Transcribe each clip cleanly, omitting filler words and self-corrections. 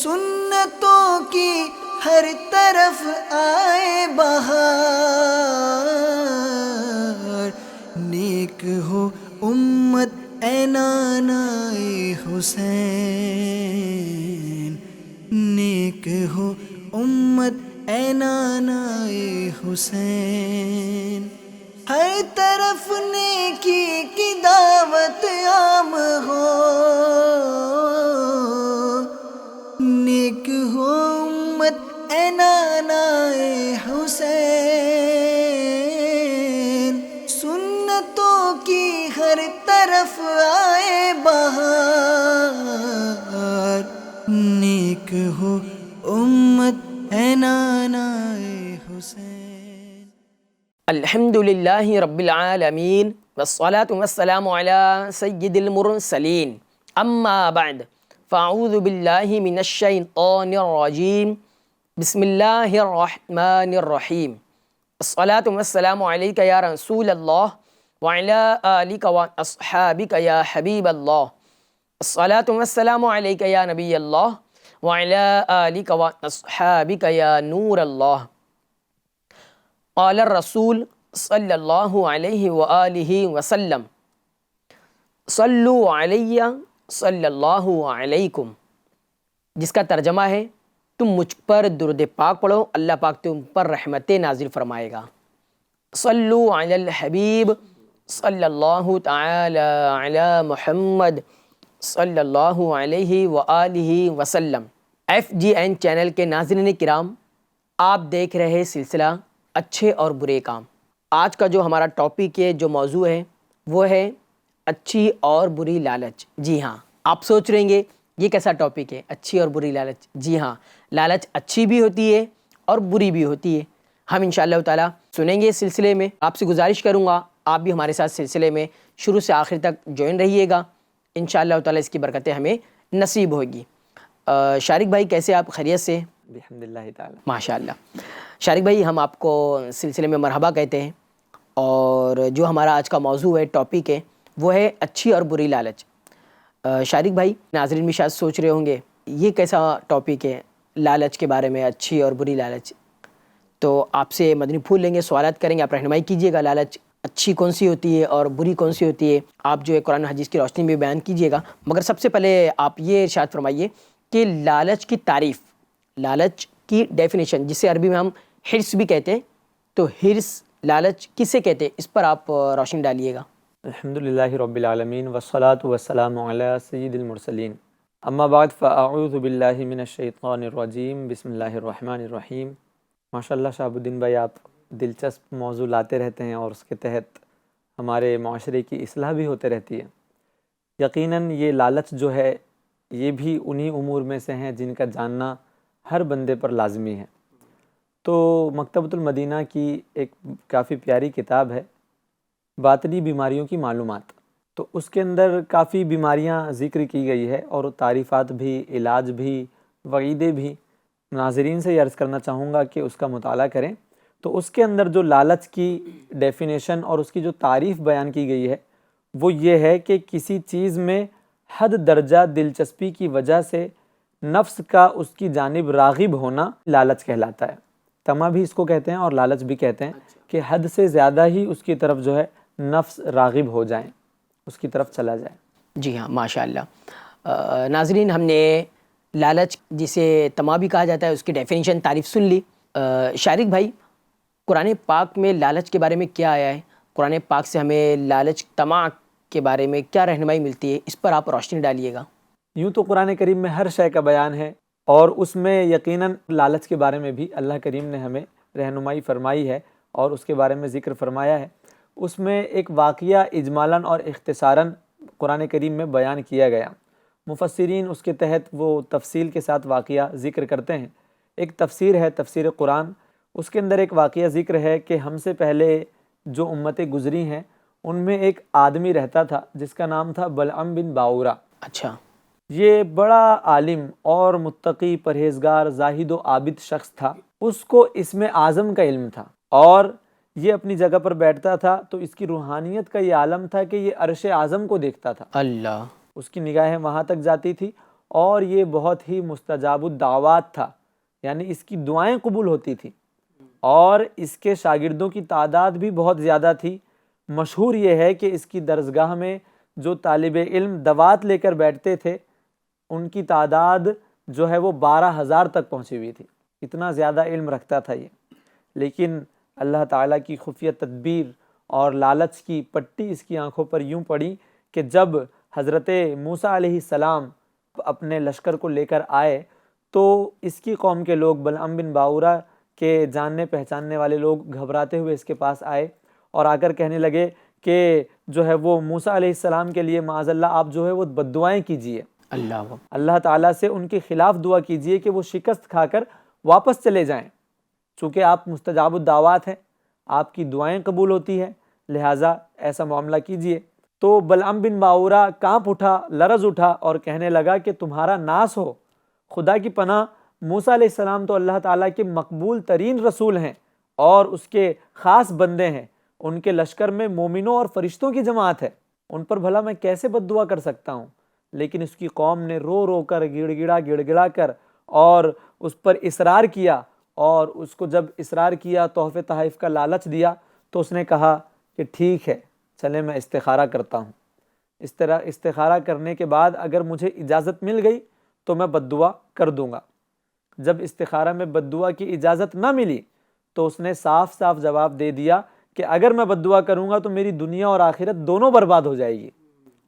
سنتوں کی ہر طرف آئے بہار، نیک ہو امت اے نانا حسین، نیک ہو امت اے نانا حسین، ہر طرف نیکی کی دعوت عام ہو، نیک ہو امت اے نانا حسین، سنتوں کی ہر طرف آئے بہار، نیک ہو امت اے نانا حسین۔ الحمدللہ رب العالمین والصلاة والسلام علی سید المرسلین، اما بعد فاعوذ باللہ من الشیطان الرجیم، بسم اللہ الرحمن الرحیم، الصلاة والسلام علیک یا رسول اللہ وعلی آلک واصحابک یا حبیب اللہ، الصلاة والسلام علیک یا نبی اللہ وعلی آلک واصحابک یا نور اللہ۔ قال الرسول صلی اللہ علیہ وآلہ وسلم، صلو علی صلی اللہ علیکم، جس کا ترجمہ ہے تم مجھ پر درود پاک پڑھو، اللہ پاک تم پر رحمتیں نازل فرمائے گا۔ صلو علی الحبیب صلی اللہ تعالی علی محمد صلی اللہ علیہ وآلہ وسلم۔ FGN چینل کے ناظرین کرام، آپ دیکھ رہے سلسلہ اچھے اور برے کام۔ آج کا جو ہمارا ٹاپک ہے، جو موضوع ہے، وہ ہے اچھی اور بری لالچ۔ جی ہاں، آپ سوچ رہیں گے یہ کیسا ٹاپک ہے، اچھی اور بری لالچ؟ جی ہاں، لالچ اچھی بھی ہوتی ہے اور بری بھی ہوتی ہے۔ ہم انشاءاللہ تعالیٰ سنیں گے اس سلسلے میں۔ آپ سے گزارش کروں گا آپ بھی ہمارے ساتھ سلسلے میں شروع سے آخر تک جوائن رہیے گا، انشاءاللہ تعالیٰ اس کی برکتیں ہمیں نصیب ہوگی۔ شارق بھائی کیسے، آپ خیریت سے؟ الحمدللہ تعالی ماشاءاللہ۔ شارق بھائی، ہم آپ کو سلسلے میں مرحبا کہتے ہیں، اور جو ہمارا آج کا موضوع ہے، ٹاپک ہے، وہ ہے اچھی اور بری لالچ۔ شارق بھائی، ناظرین بھی شاید سوچ رہے ہوں گے یہ کیسا ٹاپک ہے، لالچ کے بارے میں، اچھی اور بری لالچ۔ تو آپ سے مدنی پھول لیں گے، سوالات کریں گے، آپ رہنمائی کیجیے گا، لالچ اچھی کون سی ہوتی ہے اور بری کون سی ہوتی ہے، آپ جو ہے قرآن حدیث کی روشنی میں بیان کیجیے گا۔ مگر سب سے پہلے آپ یہ ارشاد فرمائیے کہ لالچ کی تعریف، لالچ کی ڈیفینیشن، جسے عربی میں ہم حرص بھی کہتے ہیں، تو حرص، لالچ کسے کہتے ہیں، اس پر آپ روشنی ڈالیے گا۔ الحمدللہ رب العالمین والصلاة والسلام علی سید المرسلین، اما بعد فاعوذ باللہ من الشیطان الرجیم، بسم اللہ الرحمن الرحیم۔ ماشاءاللہ شہاب الدین بھائی، آپ دلچسپ موضوع لاتے رہتے ہیں اور اس کے تحت ہمارے معاشرے کی اصلاح بھی ہوتے رہتی ہے۔ یقیناً یہ لالچ جو ہے، یہ بھی انہی امور میں سے ہیں جن کا جاننا ہر بندے پر لازمی ہے۔ تو مکتبۃ المدینہ کی ایک کافی پیاری کتاب ہے، باطنی بیماریوں کی معلومات، تو اس کے اندر کافی بیماریاں ذکر کی گئی ہے، اور تعریفات بھی، علاج بھی، وعیدیں بھی۔ ناظرین سے یہ عرض کرنا چاہوں گا کہ اس کا مطالعہ کریں۔ تو اس کے اندر جو لالچ کی ڈیفینیشن اور اس کی جو تعریف بیان کی گئی ہے، وہ یہ ہے کہ کسی چیز میں حد درجہ دلچسپی کی وجہ سے نفس کا اس کی جانب راغب ہونا لالچ کہلاتا ہے۔ طمع بھی اس کو کہتے ہیں اور لالچ بھی کہتے ہیں، کہ حد سے زیادہ ہی اس کی طرف جو ہے نفس راغب ہو جائیں، اس کی طرف چلا جائے۔ جی ہاں، ماشاءاللہ۔ ناظرین، ہم نے لالچ، جسے طمع بھی کہا جاتا ہے، اس کی ڈیفینیشن، تعریف سن لی۔ شارق بھائی، قرآن پاک میں لالچ کے بارے میں کیا آیا ہے؟ قرآن پاک سے ہمیں لالچ، طمع کے بارے میں کیا رہنمائی ملتی ہے، اس پر آپ روشنی ڈالیے گا۔ یوں تو قرآن کریم میں ہر شے کا بیان ہے، اور اس میں یقیناً لالچ کے بارے میں بھی اللہ کریم نے ہمیں رہنمائی فرمائی ہے اور اس کے بارے میں ذکر فرمایا ہے۔ اس میں ایک واقعہ اجمالاً اور اختصاراً قرآن کریم میں بیان کیا گیا۔ مفسرین اس کے تحت وہ تفصیل کے ساتھ واقعہ ذکر کرتے ہیں۔ ایک تفسیر ہے، تفسیر قرآن، اس کے اندر ایک واقعہ ذکر ہے کہ ہم سے پہلے جو امتیں گزری ہیں، ان میں ایک آدمی رہتا تھا جس کا نام تھا بلعم بن باورا۔ اچھا۔ یہ بڑا عالم اور متقی، پرہیزگار، زاہد و عابد شخص تھا۔ اس کو اسم اعظم کا علم تھا، اور یہ اپنی جگہ پر بیٹھتا تھا تو اس کی روحانیت کا یہ عالم تھا کہ یہ عرش اعظم کو دیکھتا تھا۔ اللہ۔ اس کی نگاہیں وہاں تک جاتی تھی، اور یہ بہت ہی مستجاب الدعوات تھا، یعنی اس کی دعائیں قبول ہوتی تھی، اور اس کے شاگردوں کی تعداد بھی بہت زیادہ تھی۔ مشہور یہ ہے کہ اس کی درسگاہ میں جو طالب علم دوات لے کر بیٹھتے تھے ان کی تعداد جو ہے وہ 12,000 تک پہنچی ہوئی تھی، اتنا زیادہ علم رکھتا تھا یہ۔ لیکن اللہ تعالیٰ کی خفیہ تدبیر اور لالچ کی پٹی اس کی آنکھوں پر یوں پڑی کہ جب حضرت موسیٰ علیہ السلام اپنے لشکر کو لے کر آئے تو اس کی قوم کے لوگ، بلعام بن باورہ کے جاننے پہچاننے والے لوگ گھبراتے ہوئے اس کے پاس آئے اور آ کر کہنے لگے کہ جو ہے وہ موسیٰ علیہ السلام کے لیے معاذ اللہ آپ جو ہے وہ بد دعائیں کیجئے، اللہ تعالیٰ سے ان کے خلاف دعا کیجئے کہ وہ شکست کھا کر واپس چلے جائیں، چونکہ آپ مستجاب الدعوات ہیں، آپ کی دعائیں قبول ہوتی ہیں، لہٰذا ایسا معاملہ کیجئے۔ تو بلعام بن باورہ کانپ اٹھا، لرز اٹھا اور کہنے لگا کہ تمہارا ناس ہو، خدا کی پناہ، موسیٰ علیہ السلام تو اللہ تعالیٰ کے مقبول ترین رسول ہیں اور اس کے خاص بندے ہیں، ان کے لشکر میں مومنوں اور فرشتوں کی جماعت ہے، ان پر بھلا میں کیسے بد دعا کر سکتا ہوں؟ لیکن اس کی قوم نے رو رو کر، گڑ گڑا کر اور اس پر اصرار کیا، اور اس کو جب اصرار کیا، تحفے تحائف کا لالچ دیا، تو اس نے کہا کہ ٹھیک ہے چلے میں استخارہ کرتا ہوں، اس طرح استخارہ کرنے کے بعد اگر مجھے اجازت مل گئی تو میں بد دعا کر دوں گا۔ جب استخارہ میں بد دعا کی اجازت نہ ملی تو اس نے صاف صاف جواب دے دیا کہ اگر میں بد دعا کروں گا تو میری دنیا اور آخرت دونوں برباد ہو جائے گی۔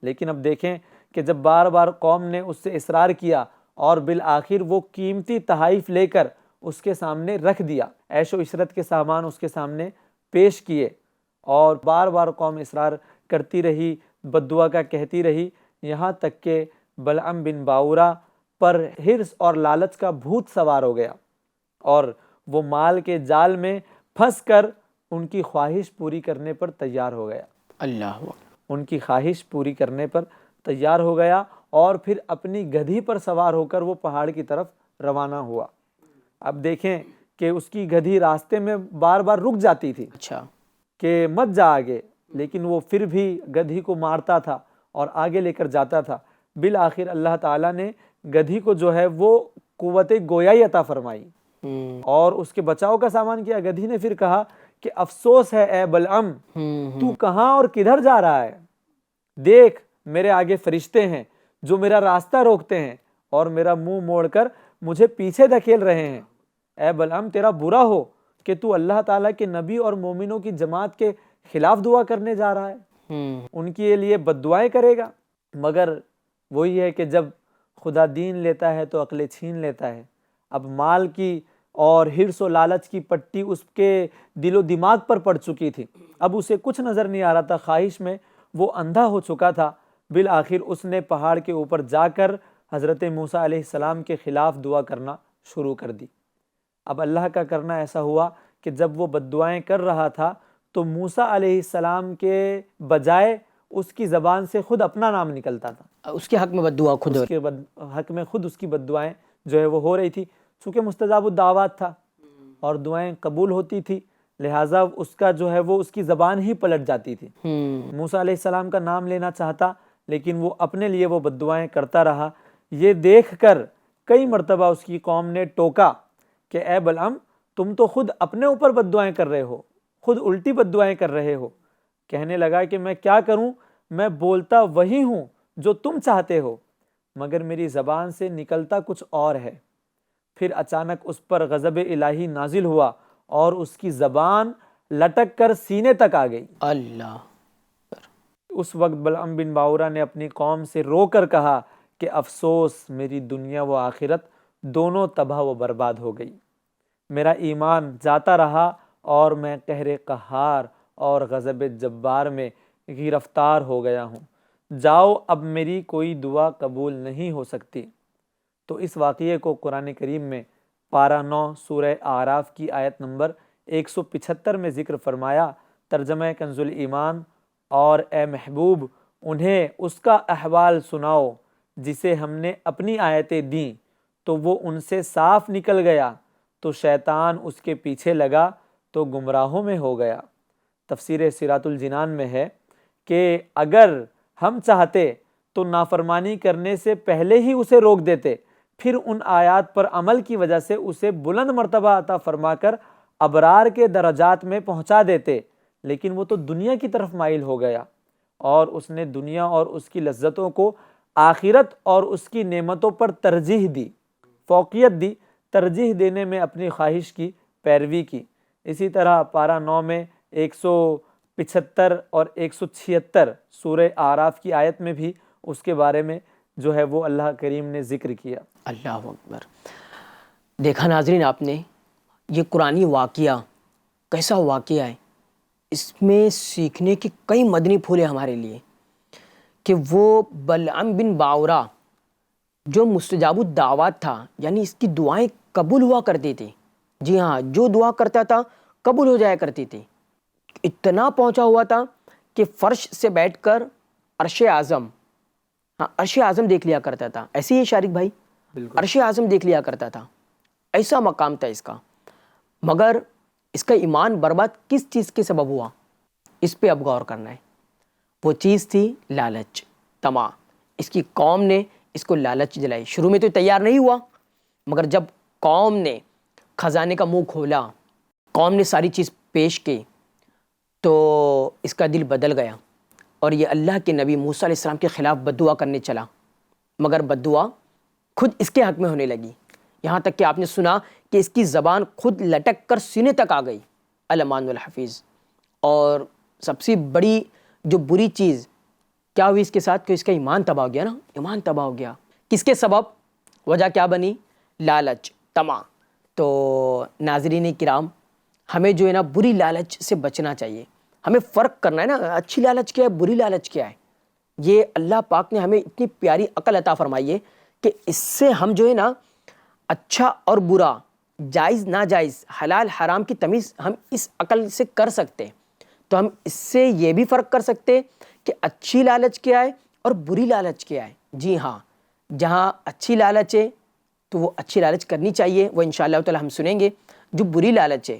لیکن اب دیکھیں کہ جب بار بار قوم نے اس سے اصرار کیا اور بالآخر وہ قیمتی تحائف لے کر اس کے سامنے رکھ دیا، عیش و عشرت کے سامان اس کے سامنے پیش کیے، اور بار بار قوم اصرار کرتی رہی، بد دعا کا کہتی رہی، یہاں تک کہ بلعام بن باورہ پر حرص اور لالچ کا بھوت سوار ہو گیا اور وہ مال کے جال میں پھنس کر ان کی خواہش پوری کرنے پر تیار ہو گیا۔ اللہ ان کی خواہش پوری کرنے پر تیار ہو گیا اور پھر اپنی گدھی پر سوار ہو کر وہ پہاڑ کی طرف روانہ ہوا۔ اب دیکھیں کہ اس کی گدھی راستے میں بار بار رک جاتی تھی اچھا کہ مت جا آگے، لیکن وہ پھر بھی گدھی کو مارتا تھا اور آگے لے کر جاتا تھا۔ بالآخر اللہ تعالیٰ نے گدھی کو جو ہے وہ قوت گویائی عطا فرمائی اور اس کے بچاؤ کا سامان کیا۔ گدھی نے پھر کہا کہ افسوس ہے اے بلعام، تو کہاں اور کدھر جا رہا ہے؟ دیکھ میرے آگے فرشتے ہیں جو میرا راستہ روکتے ہیں اور میرا منہ موڑ کر مجھے پیچھے دھکیل رہے ہیں۔ اے بلعام تیرا برا ہو کہ تو اللہ تعالیٰ کے نبی اور مومنوں کی جماعت کے خلاف دعا کرنے جا رہا ہے، ان کے لیے بد دعائیں کرے گا۔ مگر وہی ہے کہ جب خدا دین لیتا ہے تو عقلیں چھین لیتا ہے۔ اب مال کی اور حرص و لالچ کی پٹی اس کے دل و دماغ پر پڑ چکی تھی، اب اسے کچھ نظر نہیں آ رہا تھا، خواہش میں وہ اندھا ہو چکا تھا۔ بالآخر اس نے پہاڑ کے اوپر جا کر حضرت موسیٰ علیہ السلام کے خلاف دعا کرنا شروع کر دی۔ اب اللہ کا کرنا ایسا ہوا کہ جب وہ بد دعائیں کر رہا تھا تو موسیٰ علیہ السلام کے بجائے اس کی زبان سے خود اپنا نام نکلتا تھا، اس کے حق میں بد دعا خود اس کے حق میں خود اس کی بد دعائیں جو ہے وہ ہو رہی تھی، چونکہ مستجاب الدعوات تھا اور دعائیں قبول ہوتی تھی، لہٰذا اس کا جو ہے وہ اس کی زبان ہی پلٹ جاتی تھی۔ موسیٰ علیہ السلام کا نام لینا چاہتا لیکن وہ اپنے لیے وہ بد دعائیں کرتا رہا۔ یہ دیکھ کر کئی مرتبہ اس کی قوم نے ٹوکا کہ اے بلعام تم تو خود اپنے اوپر بد دعائیں کر رہے ہو، خود الٹی بد دعائیں کر رہے ہو۔ کہنے لگا کہ میں کیا کروں، میں بولتا وہی ہوں جو تم چاہتے ہو، مگر میری زبان سے نکلتا کچھ اور ہے۔ پھر اچانک اس پر غضب الہی نازل ہوا اور اس کی زبان لٹک کر سینے تک آ گئی۔ اللہ اس وقت بلعام بن باورہ نے اپنی قوم سے رو کر کہا کہ افسوس میری دنیا و آخرت دونوں تباہ و برباد ہو گئی، میرا ایمان جاتا رہا اور میں قہر قہار اور غضب جبار میں گرفتار ہو گیا ہوں، جاؤ اب میری کوئی دعا قبول نہیں ہو سکتی۔ تو اس واقعے کو قرآن کریم میں پارہ 9 سورہ اعراف کی آیت نمبر 175 میں ذکر فرمایا۔ ترجمہ کنز الایمان: اور اے محبوب انہیں اس کا احوال سناؤ جسے ہم نے اپنی آیتیں دیں تو وہ ان سے صاف نکل گیا، تو شیطان اس کے پیچھے لگا تو گمراہوں میں ہو گیا۔ تفسیر صراط الجنان میں ہے کہ اگر ہم چاہتے تو نافرمانی کرنے سے پہلے ہی اسے روک دیتے، پھر ان آیات پر عمل کی وجہ سے اسے بلند مرتبہ عطا فرما کر ابرار کے درجات میں پہنچا دیتے، لیکن وہ تو دنیا کی طرف مائل ہو گیا اور اس نے دنیا اور اس کی لذتوں کو آخرت اور اس کی نعمتوں پر ترجیح دی، فوقیت دی، ترجیح دینے میں اپنی خواہش کی پیروی کی۔ اسی طرح پارہ 9 میں 175 اور 176 سورہ اعراف کی آیت میں بھی اس کے بارے میں جو ہے وہ اللہ کریم نے ذکر کیا۔ اللہ اکبر۔ دیکھا ناظرین آپ نے یہ قرآنی واقعہ کیسا واقعہ ہے، اس میں سیکھنے کے کئی مدنی پھول ہیں ہمارے لیے، کہ وہ بلعم بن باورا جو مستجاب الدعوات تھا، یعنی اس کی دعائیں قبول ہوا کرتی تھی، جی ہاں، جو دعا کرتا تھا قبول ہو جایا کرتی تھی، اتنا پہنچا ہوا تھا کہ فرش سے بیٹھ کر عرش اعظم، ہاں عرش اعظم دیکھ لیا کرتا تھا۔ ایسے ہی شارق بھائی، عرش اعظم دیکھ لیا کرتا تھا، ایسا مقام تھا اس کا۔ مگر اس کا ایمان برباد کس چیز کے سبب ہوا، اس پہ اب غور کرنا ہے۔ وہ چیز تھی لالچ، طمع۔ اس کی قوم نے اس کو لالچ دلائی۔ شروع میں تو تیار نہیں ہوا، مگر جب قوم نے خزانے کا منہ کھولا، قوم نے ساری چیز پیش کی، تو اس کا دل بدل گیا اور یہ اللہ کے نبی موسیٰ علیہ السلام کے خلاف بددعا کرنے چلا، مگر بددعا خود اس کے حق میں ہونے لگی، یہاں تک کہ آپ نے سنا کہ اس کی زبان خود لٹک کر سینے تک آ گئی، الامان والحفیظ۔ اور سب سے بڑی جو بری چیز کیا ہوئی اس کے ساتھ، کہ اس کا ایمان تباہ ہو گیا نا، ایمان تباہ ہو گیا۔ کس کے سبب؟ وجہ کیا بنی؟ لالچ، طمع۔ تو ناظرین کرام، ہمیں جو ہے نا بری لالچ سے بچنا چاہیے، ہمیں فرق کرنا ہے نا، اچھی لالچ کیا ہے، بری لالچ کیا ہے۔ یہ اللہ پاک نے ہمیں اتنی پیاری عقل عطا فرمائی ہے کہ اس سے ہم جو ہے نا اچھا اور برا، جائز ناجائز، حلال حرام کی تمیز ہم اس عقل سے کر سکتے، تو ہم اس سے یہ بھی فرق کر سکتے کہ اچھی لالچ کیا ہے اور بری لالچ کیا ہے۔ جی ہاں، جہاں اچھی لالچ ہے تو وہ اچھی لالچ کرنی چاہیے، وہ انشاءاللہ تعالی ہم سنیں گے۔ جو بری لالچ ہے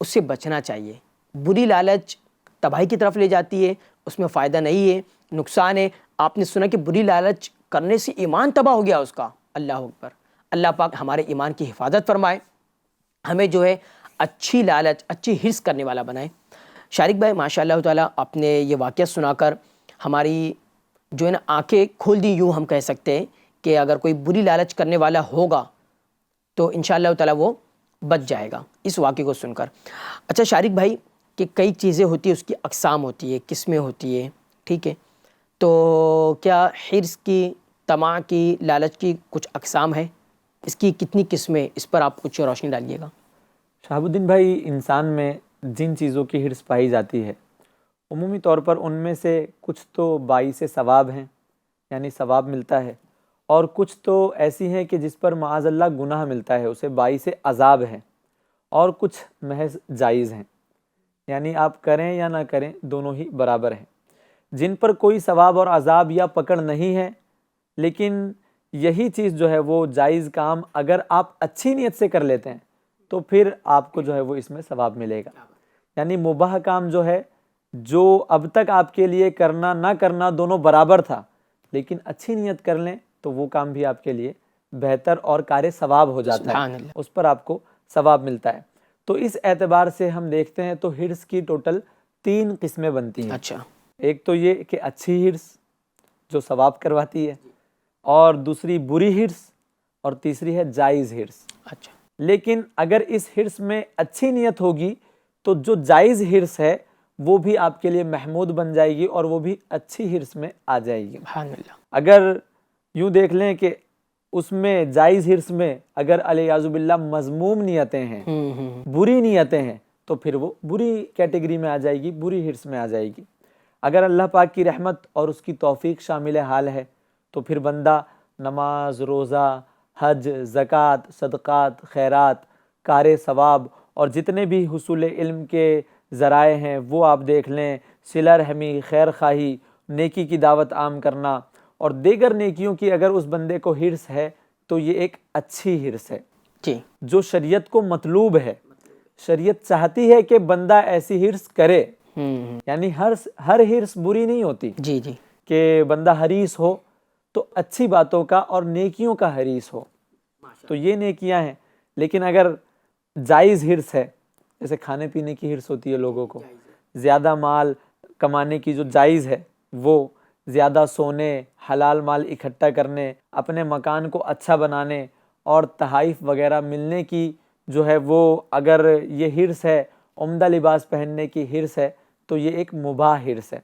اس سے بچنا چاہیے۔ بری لالچ تباہی کی طرف لے جاتی ہے، اس میں فائدہ نہیں ہے، نقصان ہے۔ آپ نے سنا کہ بری لالچ کرنے سے ایمان تباہ ہو گیا اس کا۔ اللہ اکبر۔ اللہ پاک ہمارے ایمان کی حفاظت فرمائے، ہمیں جو ہے اچھی لالچ، اچھی حرص کرنے والا بنائے۔ شارق بھائی ماشاء اللہ تعالیٰ آپ نے یہ واقعہ سنا کر ہماری جو ہے نا آنکھیں کھول دی، یوں ہم کہہ سکتے ہیں کہ اگر کوئی بری لالچ کرنے والا ہوگا تو انشاء اللہ تعالیٰ وہ بچ جائے گا اس واقعے کو سن کر۔ اچھا شارق بھائی، کہ کئی چیزیں ہوتی ہیں، اس کی اقسام ہوتی ہے، قسمیں ہوتی ہے، ٹھیک ہے، تو کیا حرص کی، طمع کی، لالچ کی کچھ اقسام ہے؟ اس کی کتنی قسمیں، اس پر آپ کچھ روشنی ڈالیے گا۔ شہاب الدین بھائی، انسان میں جن چیزوں کی حرص پائی جاتی ہے، عمومی طور پر ان میں سے کچھ تو باعث ثواب ہیں، یعنی ثواب ملتا ہے، اور کچھ تو ایسی ہیں کہ جس پر معاذ اللہ گناہ ملتا ہے، اسے باعث عذاب ہیں، اور کچھ محض جائز ہیں، یعنی آپ کریں یا نہ کریں دونوں ہی برابر ہیں۔ جن پر کوئی ثواب اور عذاب یا پکڑ نہیں ہے، لیکن یہی چیز جو ہے وہ جائز کام اگر آپ اچھی نیت سے کر لیتے ہیں تو پھر آپ کو جو ہے وہ اس میں ثواب ملے گا۔ یعنی مباح کام جو ہے، جو اب تک آپ کے لیے کرنا نہ کرنا دونوں برابر تھا، لیکن اچھی نیت کر لیں تو وہ کام بھی آپ کے لیے بہتر اور کار ثواب ہو جاتا ہے، اس پر آپ کو ثواب ملتا ہے۔ تو اس اعتبار سے ہم دیکھتے ہیں تو حرص کی ٹوٹل 3 قسمیں بنتی ہیں۔ اچھا، ایک تو یہ کہ اچھی حرص جو ثواب کرواتی ہے، اور دوسری بری حرص، اور تیسری ہے جائز حرص۔ اچھا، لیکن اگر اس حرص میں اچھی نیت ہوگی تو جو جائز حرص ہے وہ بھی آپ کے لیے محمود بن جائے گی اور وہ بھی اچھی حرص میں آ جائے گی۔ سبحان اللہ۔ اگر یوں دیکھ لیں کہ اس میں جائز حرص میں اگر علیہ باللہ مذموم نیتیں ہیں، بری نیتیں ہیں، تو پھر وہ بری کیٹیگری میں آ جائے گی، بری حرص میں آ جائے گی۔ اگر اللہ پاک کی رحمت اور اس کی توفیق شامل حال ہے تو پھر بندہ نماز، روزہ، حج، زکوٰۃ، صدقات، خیرات، کار ثواب اور جتنے بھی حصول علم کے ذرائع ہیں وہ آپ دیکھ لیں، صلہ رحمی، خیر خواہی، نیکی کی دعوت عام کرنا اور دیگر نیکیوں کی اگر اس بندے کو حرص ہے تو یہ ایک اچھی حرص ہے جی، جو شریعت کو مطلوب ہے۔ شریعت چاہتی ہے کہ بندہ ایسی حرص کرے، یعنی ہر حرص بری نہیں ہوتی، جی جی، کہ بندہ حریص ہو تو اچھی باتوں کا اور نیکیوں کا حریص ہو، تو یہ نیکیاں ہیں۔ لیکن اگر جائز حرص ہے، جیسے کھانے پینے کی حرص ہوتی ہے لوگوں کو، زیادہ مال کمانے کی جو جائز ہے وہ، زیادہ سونے، حلال مال اکٹھا کرنے، اپنے مکان کو اچھا بنانے اور تحائف وغیرہ ملنے کی جو ہے وہ، اگر یہ حرص ہے، عمدہ لباس پہننے کی حرص ہے، تو یہ ایک مباح حرص ہے۔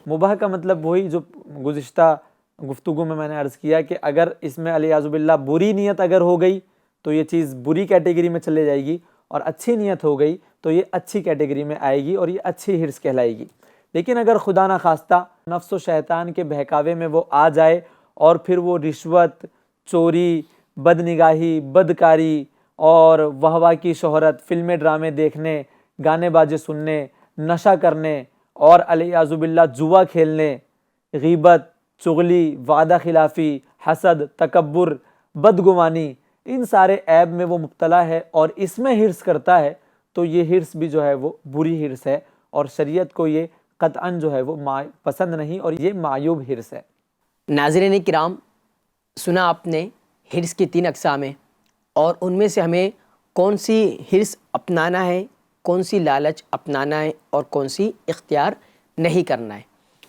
مباح کا مطلب وہی جو گزشتہ گفتگو میں نے عرض کیا کہ اگر اس میں علیاذ باللہ بری نیت اگر ہو گئی تو یہ چیز بری کیٹیگری میں چلے جائے گی، اور اچھی نیت ہو گئی تو یہ اچھی کیٹیگری میں آئے گی اور یہ اچھی حرص کہلائے گی۔ لیکن اگر خدا نخواستہ نفس و شیطان کے بہکاوے میں وہ آ جائے اور پھر وہ رشوت، چوری، بد نگاہی، بدکاری اور واہ واہ کی شہرت، فلمیں ڈرامے دیکھنے، گانے باجے سننے، نشہ کرنے اور علیاذ باللہ جوا کھیلنے، غیبت، چغلی، وعدہ خلافی، حسد، تکبر، بدگمانی، ان سارے عیب میں وہ مبتلا ہے اور اس میں حرص کرتا ہے، تو یہ حرص بھی جو ہے وہ بری حرص ہے، اور شریعت کو یہ قطعاً جو ہے وہ پسند نہیں، اور یہ معیوب حرص ہے۔ ناظرین کرام، سنا آپ نے حرص کی 3 اقسام ہیں، اور ان میں سے ہمیں کون سی حرص اپنانا ہے، کون سی لالچ اپنانا ہے اور کون سی اختیار نہیں کرنا ہے۔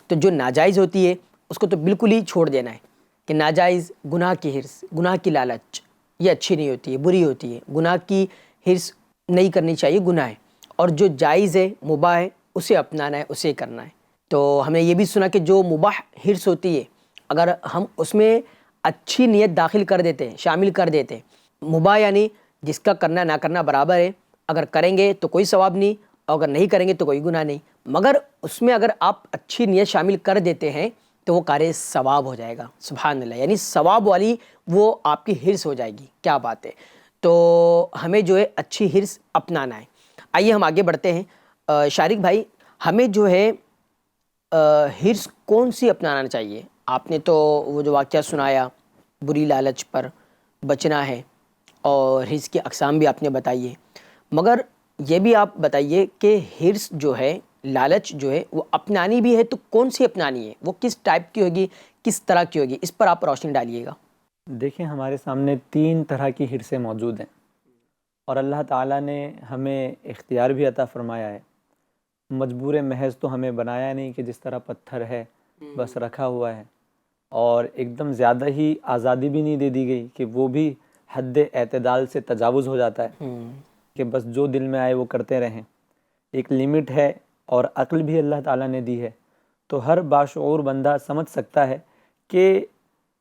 تو جو ناجائز ہوتی ہے اس کو تو بالکل ہی چھوڑ دینا ہے، کہ ناجائز گناہ کی حرص، گناہ کی لالچ یہ اچھی نہیں ہوتی ہے، بری ہوتی ہے۔ گناہ کی حرص نہیں کرنی چاہیے، گناہ ہے، اور جو جائز ہے، مباح ہے، اسے اپنانا ہے، اسے کرنا ہے۔ تو ہمیں یہ بھی سنا کہ جو مباح حرص ہوتی ہے، اگر ہم اس میں اچھی نیت داخل کر دیتے ہیں، شامل کر دیتے ہیں، مباح یعنی جس کا کرنا نہ کرنا برابر ہے، اگر کریں گے تو کوئی ثواب نہیں، اور اگر نہیں کریں گے تو کوئی گناہ نہیں، مگر اس میں اگر آپ اچھی نیت شامل کر دیتے ہیں تو وہ کار ثواب ہو جائے گا۔ سبحان اللہ، یعنی ثواب والی وہ آپ کی حرص ہو جائے گی۔ کیا بات ہے! تو ہمیں جو ہے اچھی حرص اپنانا ہے۔ آئیے ہم آگے بڑھتے ہیں۔ شارق بھائی، ہمیں جو ہے حرص کون سی اپنانا چاہیے؟ آپ نے تو وہ جو واقعہ سنایا، بری لالچ پر بچنا ہے، اور حرص کی اقسام بھی آپ نے بتائی ہے، مگر یہ بھی آپ بتائیے کہ حرص جو ہے، لالچ جو ہے، وہ اپنانی بھی ہے تو کون سی اپنانی ہے؟ وہ کس ٹائپ کی ہوگی، کس طرح کی ہوگی؟ اس پر آپ روشنی ڈالیے گا۔ دیکھیں، ہمارے سامنے 3 طرح کی حرصیں موجود ہیں، اور اللہ تعالیٰ نے ہمیں اختیار بھی عطا فرمایا ہے۔ مجبور محض تو ہمیں بنایا نہیں کہ جس طرح پتھر ہے بس رکھا ہوا ہے، اور ایک دم زیادہ ہی آزادی بھی نہیں دے دی گئی کہ وہ بھی حد اعتدال سے تجاوز ہو جاتا ہے کہ بس جو دل میں آئے وہ کرتے رہیں۔ ایک لمٹ ہے، اور عقل بھی اللہ تعالیٰ نے دی ہے، تو ہر باشعور بندہ سمجھ سکتا ہے کہ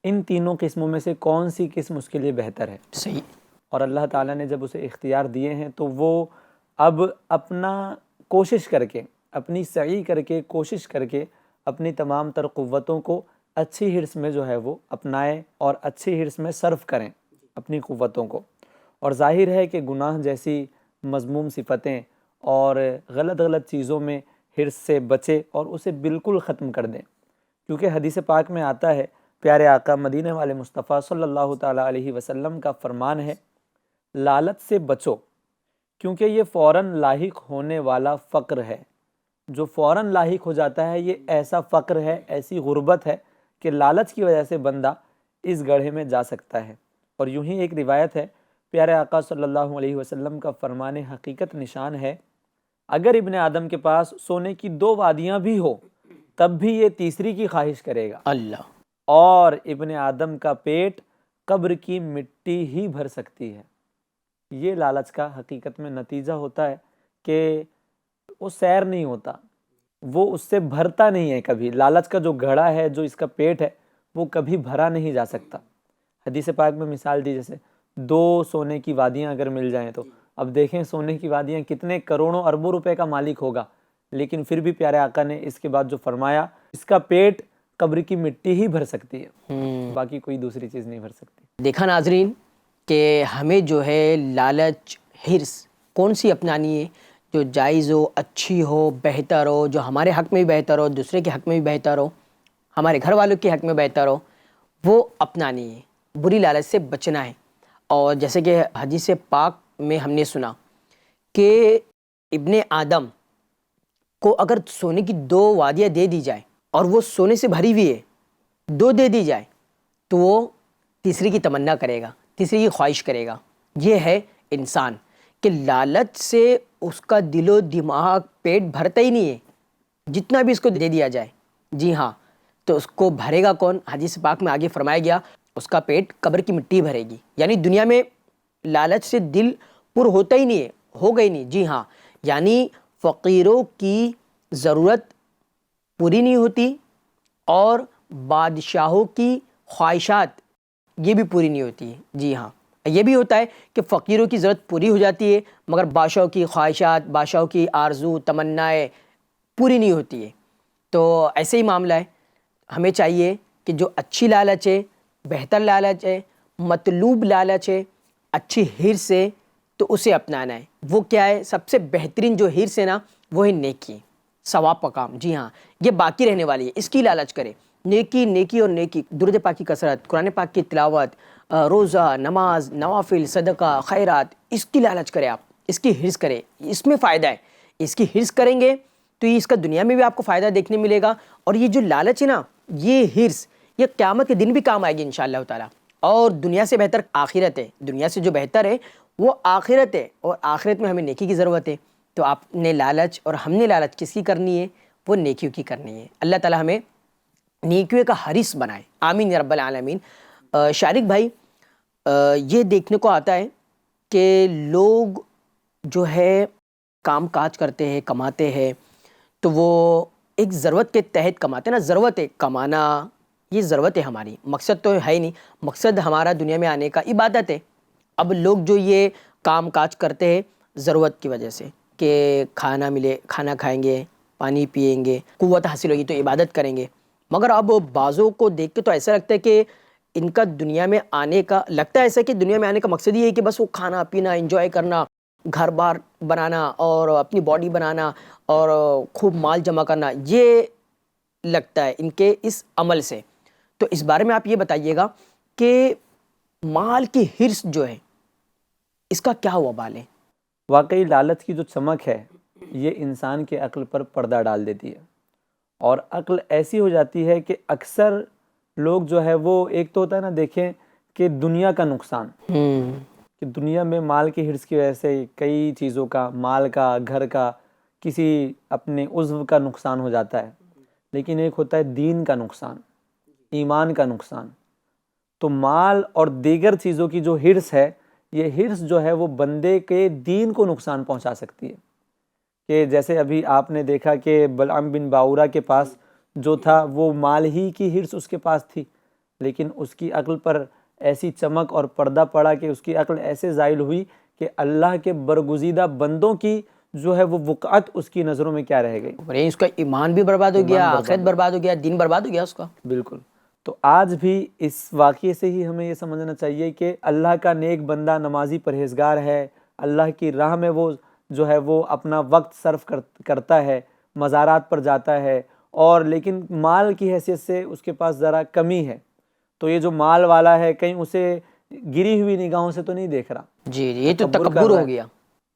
ان تینوں قسموں میں سے کون سی قسم اس کے لیے بہتر ہے۔ صحیح۔ اور اللہ تعالیٰ نے جب اسے اختیار دیے ہیں تو وہ اب اپنا کوشش کر کے، اپنی سعی کر کے، کوشش کر کے اپنی تمام تر قوتوں کو اچھی حرص میں جو ہے وہ اپنائیں، اور اچھی حرص میں صرف کریں اپنی قوتوں کو۔ اور ظاہر ہے کہ گناہ جیسی مذموم صفتیں اور غلط غلط چیزوں میں حرص سے بچے اور اسے بالکل ختم کر دیں، کیونکہ حدیث پاک میں آتا ہے، پیارے آقا مدینے والے مصطفیٰ صلی اللہ تعالیٰ علیہ وسلم کا فرمان ہے، لالچ سے بچو، کیونکہ یہ فوراً لاحق ہونے والا فقر ہے۔ جو فوراً لاحق ہو جاتا ہے، یہ ایسا فقر ہے، ایسی غربت ہے کہ لالچ کی وجہ سے بندہ اس گڑھے میں جا سکتا ہے۔ اور یوں ہی ایک روایت ہے، پیارے آقا صلی اللہ علیہ وسلم کا فرمان حقیقت نشان ہے، اگر ابن آدم کے پاس سونے کی 2 وادیاں بھی ہو تب بھی یہ تیسری کی خواہش کرے گا، اللہ! اور ابن آدم کا پیٹ قبر کی مٹی ہی بھر سکتی ہے۔ یہ لالچ کا حقیقت میں نتیجہ ہوتا ہے کہ وہ سیر نہیں ہوتا، وہ اس سے بھرتا نہیں ہے کبھی۔ لالچ کا جو گھڑا ہے، جو اس کا پیٹ ہے، وہ کبھی بھرا نہیں جا سکتا۔ حدیث پاک میں مثال دی، جیسے 2 سونے کی وادیاں اگر مل جائیں تو اب دیکھیں سونے کی وادیاں کتنے کروڑوں اربوں روپے کا مالک ہوگا، لیکن پھر بھی پیارے آقا نے اس کے بعد جو فرمایا، اس کا پیٹ قبر کی مٹی ہی بھر سکتی ہے، باقی کوئی دوسری چیز نہیں بھر سکتی۔ دیکھا ناظرین کہ ہمیں جو ہے لالچ، حرص کون سی اپنانی ہے؟ جو جائز ہو، اچھی ہو، بہتر ہو، جو ہمارے حق میں بھی بہتر ہو، دوسرے کے حق میں بھی بہتر ہو، ہمارے گھر والوں کے حق میں بہتر ہو، وہ اپنانی ہے۔ بری لالچ سے بچنا ہے۔ اور جیسے کہ حدیث پاک میں ہم نے سنا کہ ابن آدم کو اگر سونے کی 2 وادیاں دے دی جائے اور وہ سونے سے بھری ہوئی ہے، 2 دے دی جائے تو وہ تیسری کی تمنا کرے گا، تیسری کی خواہش کرے گا۔ یہ ہے انسان کہ لالچ سے اس کا دل و دماغ پیٹ بھرتا ہی نہیں ہے، جتنا بھی اس کو دے دیا جائے۔ جی ہاں، تو اس کو بھرے گا کون؟ حدیث پاک میں آگے فرمایا گیا اس کا پیٹ قبر کی مٹی بھرے گی، یعنی دنیا میں لالچ سے دل پر ہوتا ہی نہیں ہے، ہوگا ہی نہیں۔ جی ہاں، یعنی فقیروں کی ضرورت پوری نہیں ہوتی اور بادشاہوں کی خواہشات یہ بھی پوری نہیں ہوتی ہے۔ جی ہاں، یہ بھی ہوتا ہے کہ فقیروں کی ضرورت پوری ہو جاتی ہے مگر بادشاہوں کی خواہشات، بادشاہوں کی آرزو تمنائیں پوری نہیں ہوتی ہے۔ تو ایسے ہی معاملہ ہے، ہمیں چاہیے کہ جو اچھی لالچ ہے، بہتر لالچ ہے، مطلوب لالچ ہے، اچھی حرص ہے، تو اسے اپنانا ہے۔ وہ کیا ہے؟ سب سے بہترین جو حرص ہے نا، وہ ہے نیکی، ثواب کا کام۔ جی ہاں، یہ باقی رہنے والی ہے، اس کی لالچ کرے۔ نیکی نیکی اور نیکی، درود پاک کی کثرت، قرآن پاک کی تلاوت، روزہ، نماز، نوافل، صدقہ، خیرات، اس کی لالچ کرے آپ، اس کی حرص کرے، اس میں فائدہ ہے۔ اس کی حرص کریں گے تو یہ اس کا دنیا میں بھی آپ کو فائدہ دیکھنے ملے گا، اور یہ جو لالچ ہے نا، یہ حرص، یہ قیامت کے دن بھی کام آئے گی انشاءاللہ تعالیٰ۔ اور دنیا سے بہتر آخرت ہے، دنیا سے جو بہتر ہے وہ آخرت ہے، اور آخرت میں ہمیں نیکی کی ضرورت ہے۔ تو آپ نے لالچ اور ہم نے لالچ کس کی کرنی ہے؟ وہ نیکیوں کی کرنی ہے۔ اللہ تعالیٰ ہمیں نیکیوں کا حریص بنائے، آمین یا رب العالمین۔ شارق بھائی، یہ دیکھنے کو آتا ہے کہ لوگ جو ہے کام کاج کرتے ہیں، کماتے ہیں، تو وہ ایک ضرورت کے تحت کماتے ہیں نا، ضرورت ہے کمانا، یہ ضرورت ہے ہماری، مقصد تو ہے ہی نہیں۔ مقصد ہمارا دنیا میں آنے کا عبادت ہے۔ اب لوگ جو یہ کام کاج کرتے ہیں ضرورت کی وجہ سے کہ کھانا ملے، کھانا کھائیں گے، پانی پئیں گے، قوت حاصل ہوگی تو عبادت کریں گے، مگر اب بعضوں کو دیکھ کے تو ایسا لگتا ہے کہ ان کا دنیا میں آنے کا، لگتا ہے ایسا کہ دنیا میں آنے کا مقصد یہ ہے کہ بس وہ کھانا پینا، انجوائے کرنا، گھر بار بنانا اور اپنی باڈی بنانا اور خوب مال جمع کرنا، یہ لگتا ہے ان کے اس عمل سے۔ تو اس بارے میں آپ یہ بتائیے گا کہ مال کی حرص جو ہے اس کا کیا وبال ہے؟ واقعی لالچ کی جو چمک ہے یہ انسان کے عقل پر پردہ ڈال دیتی ہے، اور عقل ایسی ہو جاتی ہے کہ اکثر لوگ جو ہے وہ، ایک تو ہوتا ہے نا، دیکھیں کہ دنیا کا نقصان، کہ دنیا میں مال کی حرص کی وجہ سے کئی چیزوں کا، مال کا، گھر کا، کسی اپنے عضو کا نقصان ہو جاتا ہے، لیکن ایک ہوتا ہے دین کا نقصان، ایمان کا نقصان۔ تو مال اور دیگر چیزوں کی جو حرص ہے، یہ حرص جو ہے وہ بندے کے دین کو نقصان پہنچا سکتی ہے۔ کہ جیسے ابھی آپ نے دیکھا کہ بلعام بن باورہ کے پاس جو تھا وہ مال ہی کی حرص اس کے پاس تھی، لیکن اس کی عقل پر ایسی چمک اور پردہ پڑا کہ اس کی عقل ایسے زائل ہوئی کہ اللہ کے برگزیدہ بندوں کی جو ہے وہ وقعت اس کی نظروں میں کیا رہ گئی، اس کا ایمان بھی برباد ہو گیا، آخرت برباد ہو گیا، دین برباد ہو گیا اس کا۔ بالکل۔ تو آج بھی اس واقعے سے ہی ہمیں یہ سمجھنا چاہیے کہ اللہ کا نیک بندہ نمازی پرہیزگار ہے، اللہ کی راہ میں وہ جو ہے وہ اپنا وقت صرف کرتا ہے، مزارات پر جاتا ہے، اور لیکن مال کی حیثیت سے اس کے پاس ذرا کمی ہے، تو یہ جو مال والا ہے کہیں اسے گری ہوئی نگاہوں سے تو نہیں دیکھ رہا، جی یہ تو تکبر ہو گیا۔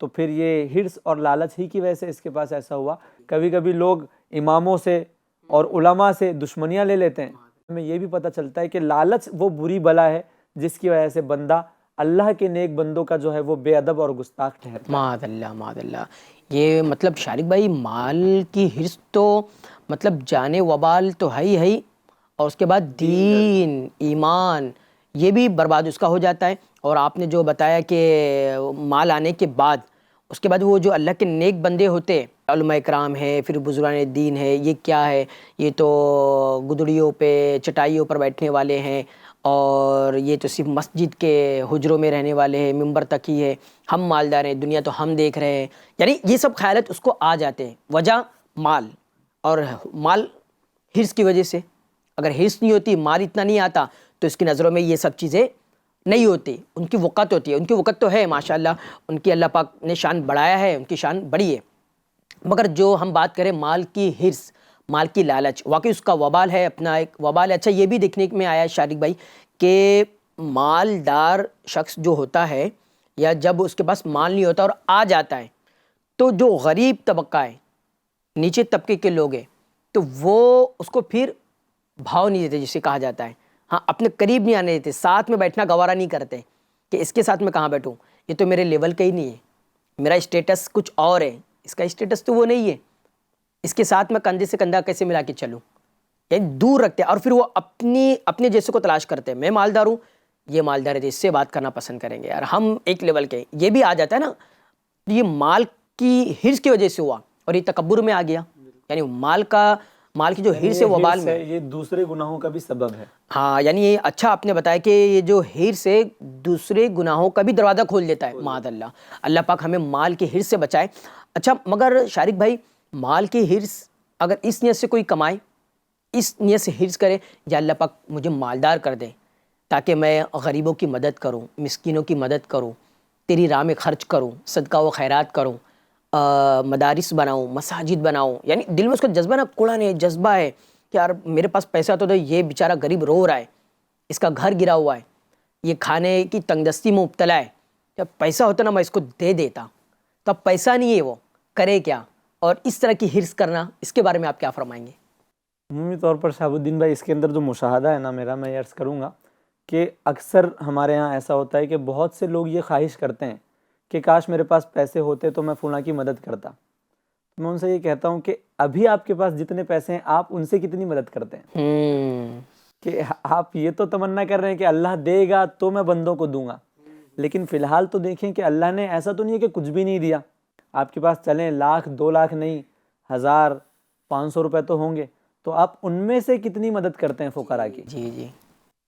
تو پھر یہ حرص اور لالچ ہی کی وجہ سے اس کے پاس ایسا ہوا۔ کبھی کبھی لوگ اماموں سے اور علماء سے دشمنیاں لے لیتے ہیں۔ ہمیں یہ بھی پتہ چلتا ہے کہ لالچ وہ بری بلا ہے جس کی وجہ سے بندہ اللہ کے نیک بندوں کا جو ہے وہ بے ادب اور گستاخ ٹھہرتا ہے۔ معاذ اللہ، معاذ اللہ۔ یہ مطلب شارق بھائی، مال کی حرص تو مطلب جانے وبال تو ہے ہی، اور اس کے بعد دین، ایمان، یہ بھی برباد اس کا ہو جاتا ہے۔ اور آپ نے جو بتایا کہ مال آنے کے بعد، اس کے بعد وہ جو اللہ کے نیک بندے ہوتے، علماء اکرام ہے، پھر بزرگان دین ہے، یہ کیا ہے؟ یہ تو گدڑیوں پہ، چٹائیوں پر بیٹھنے والے ہیں، اور یہ تو صرف مسجد کے حجروں میں رہنے والے ہیں، ممبر تک ہی ہے، ہم مالدار ہیں، دنیا تو ہم دیکھ رہے ہیں، یعنی یہ سب خیالات اس کو آ جاتے ہیں۔ وجہ مال، اور مال حرص کی وجہ سے۔ اگر حرص نہیں ہوتی، مال اتنا نہیں آتا، تو اس کی نظروں میں یہ سب چیزیں نہیں ہوتی، ان کی وقت ہوتی ہے۔ ان کی وقت تو ہے ماشاءاللہ، ان کی اللہ پاک نے شان بڑھایا ہے، ان کی شان بڑی ہے، مگر جو ہم بات کریں مال کی حرص، مال کی لالچ، واقعی اس کا وبال ہے، اپنا ایک وبال ہے۔ اچھا، یہ بھی دیکھنے میں آیا ہے شارق بھائی کہ مالدار شخص جو ہوتا ہے، یا جب اس کے پاس مال نہیں ہوتا اور آ جاتا ہے، تو جو غریب طبقہ ہے، نیچے طبقے کے لوگ ہیں، تو وہ اس کو پھر بھاؤ نہیں دیتے جسے کہا جاتا ہے. ہاں اپنے قریب نہیں آنے دیتے, ساتھ میں بیٹھنا گوارا نہیں کرتے کہ اس کے ساتھ میں کہاں بیٹھوں, یہ تو میرے لیول کا ہی نہیں ہے, میرا اسٹیٹس کچھ اور ہے, اس کا اسٹیٹس تو وہ نہیں ہے, اس کے ساتھ میں کندھے سے کندھا کیسے ملا کے چلوں. یعنی دور رکھتے ہیں, اور پھر وہ اپنے جیسے کو تلاش کرتے ہیں. میں مالدار ہوں, یہ مالدار ہے, اس سے بات کرنا پسند کریں گے یار, ہم ایک لیول کے. یہ بھی آ جاتا ہے نا, یہ مال کی حرص کی وجہ سے ہوا اور یہ تکبر میں آ گیا. یعنی مال کی جو حرص ہے وہ وبال میں, یہ دوسرے گناہوں کا بھی سبب ہے. ہاں یعنی یہ اچھا آپ نے بتایا کہ یہ جو حرص ہے دوسرے گناہوں کا بھی دروازہ کھول دیتا ہے. معاذ اللہ, اللہ پاک ہمیں مال کی حرص سے بچائے. اچھا مگر شارق بھائی, مال کی حرص اگر اس نیت سے کوئی کمائے, اس نیت سے حرص کرے, یا اللہ پاک مجھے مالدار کر دے تاکہ میں غریبوں کی مدد کروں, مسکینوں کی مدد کروں, تیری راہ میں خرچ کروں, صدقہ و خیرات کروں, مدارس بناؤں, مساجد بناؤں. یعنی دل میں اس کا جذبہ نا, قرآن ہے, جذبہ ہے کہ یار میرے پاس پیسہ تو یہ بیچارہ غریب رو رہا ہے, اس کا گھر گرا ہوا ہے, یہ کھانے کی تنگ دستی میں مبتلا ہے, جب پیسہ ہوتا نا میں اس کو دے دیتا. تو اب پیسہ نہیں ہے, وہ کرے کیا؟ اور اس طرح کی حرص کرنا, اس کے بارے میں آپ کیا فرمائیں گے؟ عمومی طور پر شہاب الدین بھائی, اس کے اندر جو مشاہدہ ہے نا میرا, میں یہ عرض کروں گا کہ اکثر ہمارے ہاں ایسا ہوتا ہے کہ بہت سے لوگ یہ خواہش کرتے ہیں کہ کاش میرے پاس پیسے ہوتے تو میں فلاں کی مدد کرتا. میں ان سے یہ کہتا ہوں کہ ابھی آپ کے پاس جتنے پیسے ہیں آپ ان سے کتنی مدد کرتے ہیں؟ کہ آپ یہ تو تمنا کر رہے ہیں کہ اللہ دے گا تو میں بندوں کو دوں گا, لیکن فی الحال تو دیکھیں کہ اللہ نے ایسا تو نہیں ہے کہ کچھ بھی نہیں دیا. آپ کے پاس چلیں 1,00,000 2,00,000 نہیں, 1,000 500 روپے تو ہوں گے, تو آپ ان میں سے کتنی مدد کرتے ہیں فقراء کی؟ جی.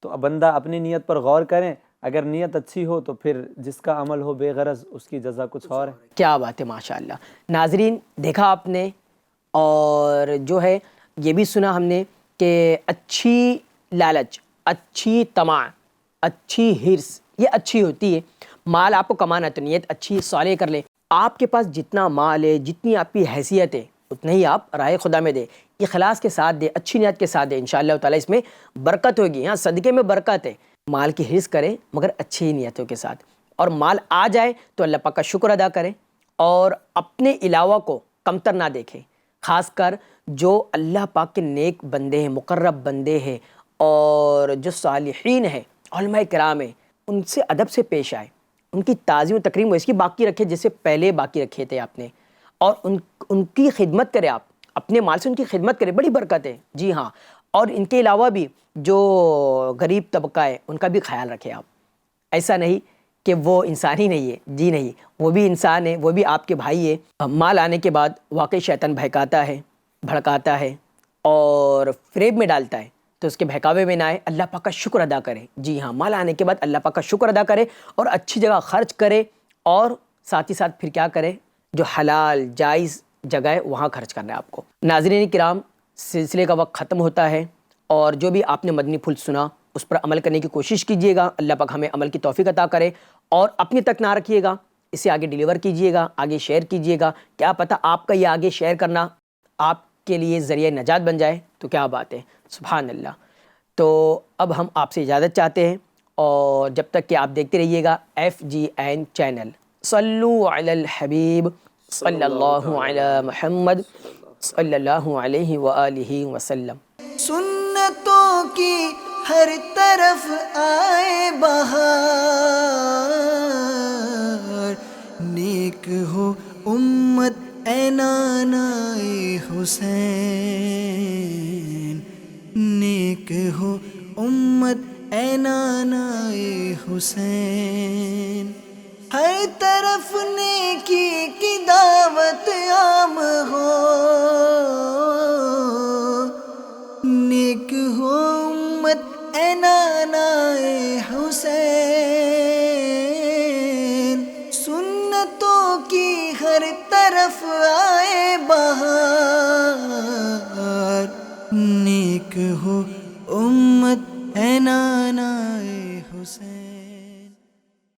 تو اب بندہ اپنی نیت پر غور کریں, اگر نیت اچھی ہو تو پھر جس کا عمل ہو بے غرض اس کی جزا کچھ اور ہے. کیا بات ہے, ماشاء اللہ. ناظرین دیکھا آپ نے, اور جو ہے یہ بھی سنا ہم نے کہ اچھی لالچ, اچھی طمع, اچھی حرص یہ اچھی ہوتی ہے. مال آپ کو کمانا تو نیت اچھی صالح کر لیں. آپ کے پاس جتنا مال ہے, جتنی آپ کی حیثیت ہے, اتنا ہی آپ راہ خدا میں دے, اخلاص کے ساتھ دے, اچھی نیت کے ساتھ دے, انشاءاللہ تعالیٰ اس میں برکت ہوگی. ہاں صدقے میں برکت ہے. مال کی حرص کریں مگر اچھی نیتوں کے ساتھ, اور مال آ جائے تو اللہ پاک کا شکر ادا کریں, اور اپنے علاوہ کو کمتر نہ دیکھیں. خاص کر جو اللہ پاک کے نیک بندے ہیں, مقرب بندے ہیں, اور جو صالحین ہیں, علماء کرام ہیں, ان سے ادب سے پیش آئے, ان کی تعظیم و تکریم ویسے کی باقی رکھے جیسے پہلے باقی رکھے تھے آپ نے, اور ان کی خدمت کرے. آپ اپنے مال سے ان کی خدمت کرے, بڑی برکت ہے. جی ہاں, اور ان کے علاوہ بھی جو غریب طبقہ ہے ان کا بھی خیال رکھے آپ. ایسا نہیں کہ وہ انسان ہی نہیں ہے, جی نہیں, وہ بھی انسان ہے, وہ بھی آپ کے بھائی ہے. مال آنے کے بعد واقعی شیطان بہکاتا ہے, بھڑکاتا ہے, اور فریب میں ڈالتا ہے, تو اس کے بہکاوے میں نہ آئے, اللہ پاک کا شکر ادا کرے. جی ہاں, مال آنے کے بعد اللہ پاک کا شکر ادا کرے, اور اچھی جگہ خرچ کرے, اور ساتھ ہی ساتھ پھر کیا کرے, جو حلال جائز جگہ ہے وہاں خرچ کرنا ہے آپ کو. ناظرین کرام, سلسلے کا وقت ختم ہوتا ہے, اور جو بھی آپ نے مدنی پھول سنا اس پر عمل کرنے کی کوشش کیجئے گا. اللہ پاک ہمیں عمل کی توفیق عطا کرے, اور اپنے تک نہ رکھیے گا, اسے آگے ڈیلیور کیجئے گا, آگے شیئر کیجئے گا. کیا پتہ آپ کا یہ آگے شیئر کرنا آپ کے لیے ذریعہ نجات بن جائے, تو کیا بات ہے, سبحان اللہ. تو اب ہم آپ سے اجازت چاہتے ہیں, اور جب تک کہ آپ دیکھتے رہیے گا FGN چینل. صلو علی الحبیب صلی اللہ علی محمد صلی اللہ علیہ وآلہ وسلم. سنتوں کی ہر طرف آئے بہار, نیک ہو امت اے نانائے حسین, نیک ہو امت اے نانائے حسین. ہر طرف نیکی کی دعوت عام ہو, نیک ہو امت اے نانائے حسین. سنتوں کی ہر طرف آئے بہار,